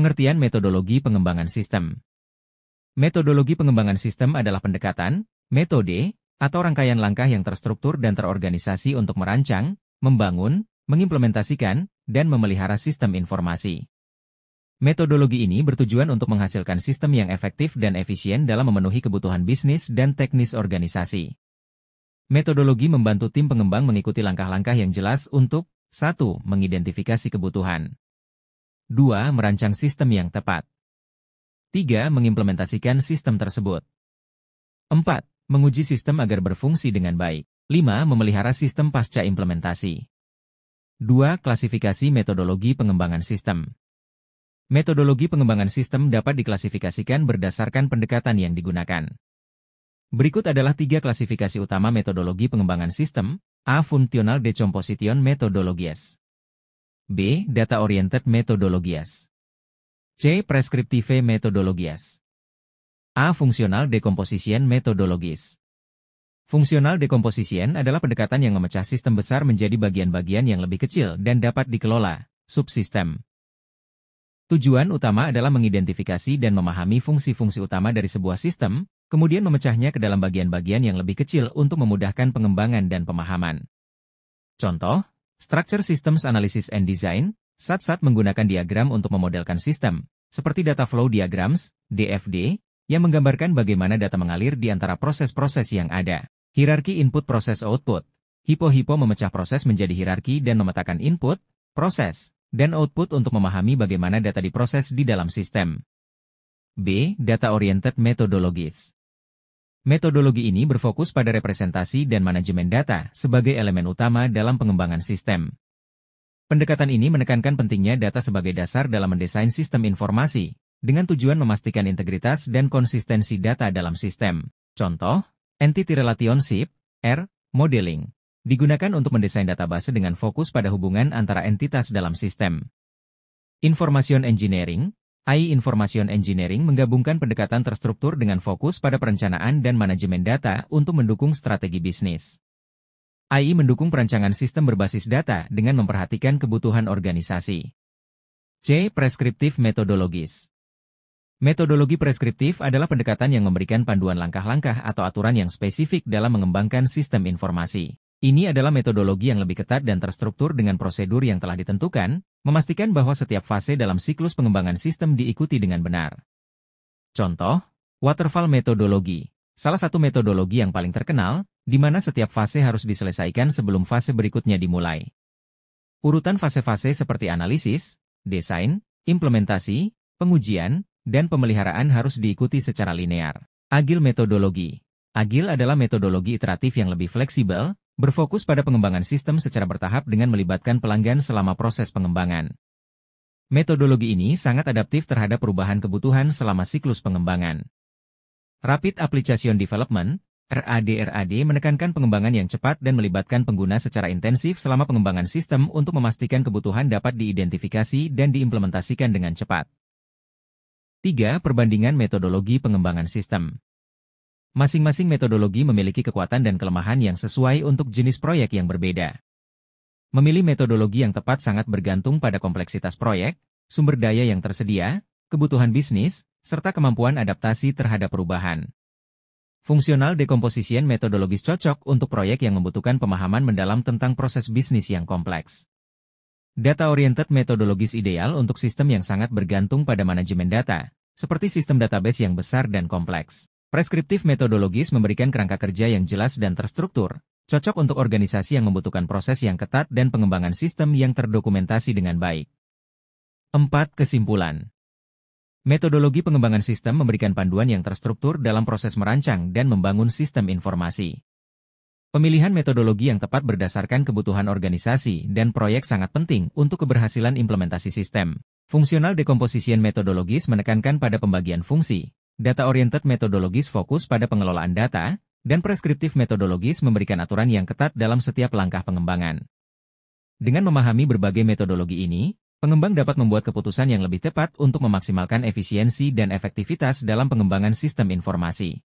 Pengertian metodologi pengembangan sistem. Metodologi pengembangan sistem adalah pendekatan, metode, atau rangkaian langkah yang terstruktur dan terorganisasi untuk merancang, membangun, mengimplementasikan, dan memelihara sistem informasi. Metodologi ini bertujuan untuk menghasilkan sistem yang efektif dan efisien dalam memenuhi kebutuhan bisnis dan teknis organisasi. Metodologi membantu tim pengembang mengikuti langkah-langkah yang jelas untuk 1. Mengidentifikasi kebutuhan. 2. Merancang sistem yang tepat. 3. Mengimplementasikan sistem tersebut. 4. Menguji sistem agar berfungsi dengan baik. 5. Memelihara sistem pasca implementasi. 2. Klasifikasi metodologi pengembangan sistem. Metodologi pengembangan sistem dapat diklasifikasikan berdasarkan pendekatan yang digunakan. Berikut adalah 3 klasifikasi utama metodologi pengembangan sistem. A. Functional Decomposition Methodologies. B. Data-Oriented Methodologies. C. Prescriptive Methodologies. A. Functional Decomposition Methodologies. Functional Decomposition adalah pendekatan yang memecah sistem besar menjadi bagian-bagian yang lebih kecil dan dapat dikelola, subsistem. Tujuan utama adalah mengidentifikasi dan memahami fungsi-fungsi utama dari sebuah sistem, kemudian memecahnya ke dalam bagian-bagian yang lebih kecil untuk memudahkan pengembangan dan pemahaman. Contoh, Structure Systems Analysis and Design, SAT menggunakan diagram untuk memodelkan sistem, seperti Data Flow Diagrams, DFD, yang menggambarkan bagaimana data mengalir di antara proses-proses yang ada. Hierarki Input Proses Output. Hipo memecah proses menjadi hierarki dan memetakan input, proses, dan output untuk memahami bagaimana data diproses di dalam sistem. B. Data-Oriented Methodologies. Metodologi ini berfokus pada representasi dan manajemen data sebagai elemen utama dalam pengembangan sistem. Pendekatan ini menekankan pentingnya data sebagai dasar dalam mendesain sistem informasi, dengan tujuan memastikan integritas dan konsistensi data dalam sistem. Contoh, Entity Relationship, R, Modeling, digunakan untuk mendesain database dengan fokus pada hubungan antara entitas dalam sistem. Information Engineering, AI Information Engineering menggabungkan pendekatan terstruktur dengan fokus pada perencanaan dan manajemen data untuk mendukung strategi bisnis. AI mendukung perancangan sistem berbasis data dengan memperhatikan kebutuhan organisasi. C. Prescriptive Methodologies. Metodologi preskriptif adalah pendekatan yang memberikan panduan langkah-langkah atau aturan yang spesifik dalam mengembangkan sistem informasi. Ini adalah metodologi yang lebih ketat dan terstruktur dengan prosedur yang telah ditentukan, memastikan bahwa setiap fase dalam siklus pengembangan sistem diikuti dengan benar. Contoh, Waterfall Methodology, salah satu metodologi yang paling terkenal, di mana setiap fase harus diselesaikan sebelum fase berikutnya dimulai. Urutan fase-fase seperti analisis, desain, implementasi, pengujian, dan pemeliharaan harus diikuti secara linear. Agile Methodology. Agile adalah metodologi iteratif yang lebih fleksibel, berfokus pada pengembangan sistem secara bertahap dengan melibatkan pelanggan selama proses pengembangan. Metodologi ini sangat adaptif terhadap perubahan kebutuhan selama siklus pengembangan. Rapid Application Development, RAD menekankan pengembangan yang cepat dan melibatkan pengguna secara intensif selama pengembangan sistem untuk memastikan kebutuhan dapat diidentifikasi dan diimplementasikan dengan cepat. 3. Perbandingan metodologi pengembangan sistem. Masing-masing metodologi memiliki kekuatan dan kelemahan yang sesuai untuk jenis proyek yang berbeda. Memilih metodologi yang tepat sangat bergantung pada kompleksitas proyek, sumber daya yang tersedia, kebutuhan bisnis, serta kemampuan adaptasi terhadap perubahan. Functional Decomposition Methodologies cocok untuk proyek yang membutuhkan pemahaman mendalam tentang proses bisnis yang kompleks. Data-Oriented Methodologies ideal untuk sistem yang sangat bergantung pada manajemen data, seperti sistem database yang besar dan kompleks. Prescriptive Methodologies memberikan kerangka kerja yang jelas dan terstruktur, cocok untuk organisasi yang membutuhkan proses yang ketat dan pengembangan sistem yang terdokumentasi dengan baik. 4. Kesimpulan. Metodologi pengembangan sistem memberikan panduan yang terstruktur dalam proses merancang dan membangun sistem informasi. Pemilihan metodologi yang tepat berdasarkan kebutuhan organisasi dan proyek sangat penting untuk keberhasilan implementasi sistem. Functional Decomposition Methodologies menekankan pada pembagian fungsi. Data-Oriented Methodologies fokus pada pengelolaan data, dan Prescriptive Methodologies memberikan aturan yang ketat dalam setiap langkah pengembangan. Dengan memahami berbagai metodologi ini, pengembang dapat membuat keputusan yang lebih tepat untuk memaksimalkan efisiensi dan efektivitas dalam pengembangan sistem informasi.